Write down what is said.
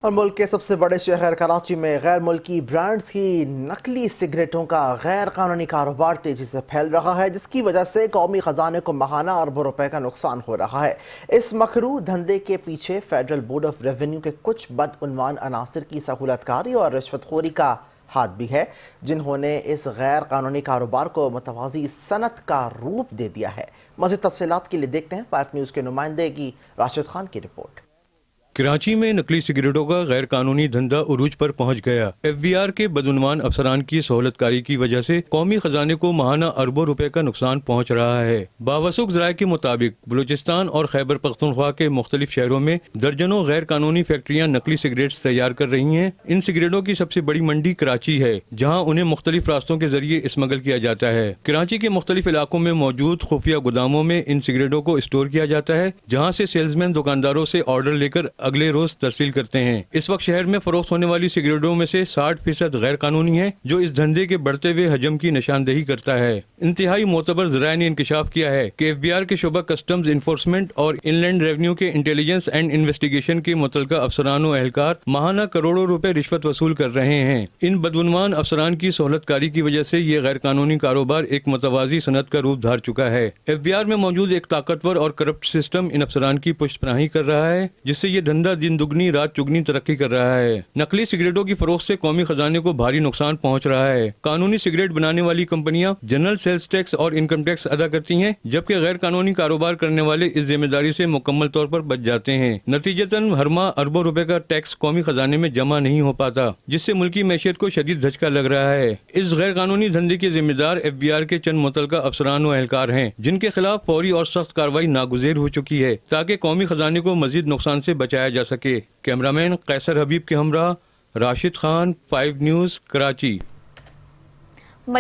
اور ملک کے سب سے بڑے شہر کراچی میں غیر ملکی برانڈز کی نقلی سگریٹوں کا غیر قانونی کاروبار تیزی سے پھیل رہا ہے، جس کی وجہ سے قومی خزانے کو ماہانہ اربوں روپے کا نقصان ہو رہا ہے۔ اس مکروہ دھندے کے پیچھے فیڈرل بورڈ آف ریونیو کے کچھ بدعنوان عناصر کی سہولت کاری اور رشوت خوری کا ہاتھ بھی ہے، جنہوں نے اس غیر قانونی کاروبار کو متوازی صنعت کا روپ دے دیا ہے۔ مزید تفصیلات کے لیے دیکھتے ہیں 5 نیوز کے نمائندے کی راشد خان کی رپورٹ۔ کراچی میں نقلی سگریٹوں کا غیر قانونی دھندا عروج پر پہنچ گیا۔ ایف بی آر کے بدعنوان افسران کی سہولت کاری کی وجہ سے قومی خزانے کو ماہانہ اربوں روپے کا نقصان پہنچ رہا ہے۔ باوثوق ذرائع کے مطابق بلوچستان اور خیبر پختونخوا کے مختلف شہروں میں درجنوں غیر قانونی فیکٹریاں نقلی سگریٹس تیار کر رہی ہیں۔ ان سگریٹوں کی سب سے بڑی منڈی کراچی ہے، جہاں انہیں مختلف راستوں کے ذریعے اسمگل کیا جاتا ہے۔ کراچی کے مختلف علاقوں میں موجود خفیہ گوداموں میں ان سگریٹوں کو اسٹور کیا جاتا ہے، جہاں سے سیلزمین دکانداروں سے آرڈر لے کر اگلے روز ترسیل کرتے ہیں۔ اس وقت شہر میں فروخت ہونے والی سگریٹوں میں سے 60% غیر قانونی ہے، جو اس دھندے کے بڑھتے ہوئے حجم کی نشاندہی کرتا ہے۔ انتہائی معتبر ذرائع نے انکشاف کیا ہے کہ ایف بی آر کے شعبہ کسٹمز انفورسمنٹ اور ان لینڈ ریونیو کے انٹیلیجنس اینڈ انویسٹیگیشن کے متعلقہ افسران و اہلکار ماہانہ کروڑوں روپے رشوت وصول کر رہے ہیں۔ ان بدعنوان افسران کی سہولت کاری کی وجہ سے یہ غیر قانونی کاروبار ایک متوازی صنعت کا روپ دھار چکا ہے۔ ایف بی آر میں موجود ایک طاقتور اور کرپٹ سسٹم ان افسران کی پشت پناہی کر رہا ہے، جس سے یہ دھندا دن دگنی رات چگنی ترقی کر رہا ہے۔ نقلی سگریٹوں کی فروخت سے قومی خزانے کو بھاری نقصان پہنچ رہا ہے۔ قانونی سگریٹ بنانے والی کمپنیاں جنرل سیلز ٹیکس اور انکم ٹیکس ادا کرتی ہیں، جبکہ غیر قانونی کاروبار کرنے والے اس ذمہ داری سے مکمل طور پر بچ جاتے ہیں۔ نتیجتاً ہر ماہ اربوں روپے کا ٹیکس قومی خزانے میں جمع نہیں ہو پاتا، جس سے ملکی معیشت کو شدید دھچکا لگ رہا ہے۔ اس غیر قانونی دھندے کے ذمہ دار ایف بی آر کے چند متعلقہ افسران و اہلکار ہیں، جن کے خلاف فوری اور سخت کارروائی ناگزیر ہو چکی ہے، تاکہ قومی خزانے کو مزید نقصان سے بچایا جا سکے۔ کیمرامین قیصر حبیب کے ہمراہ راشد خان، 5 نیوز، کراچی۔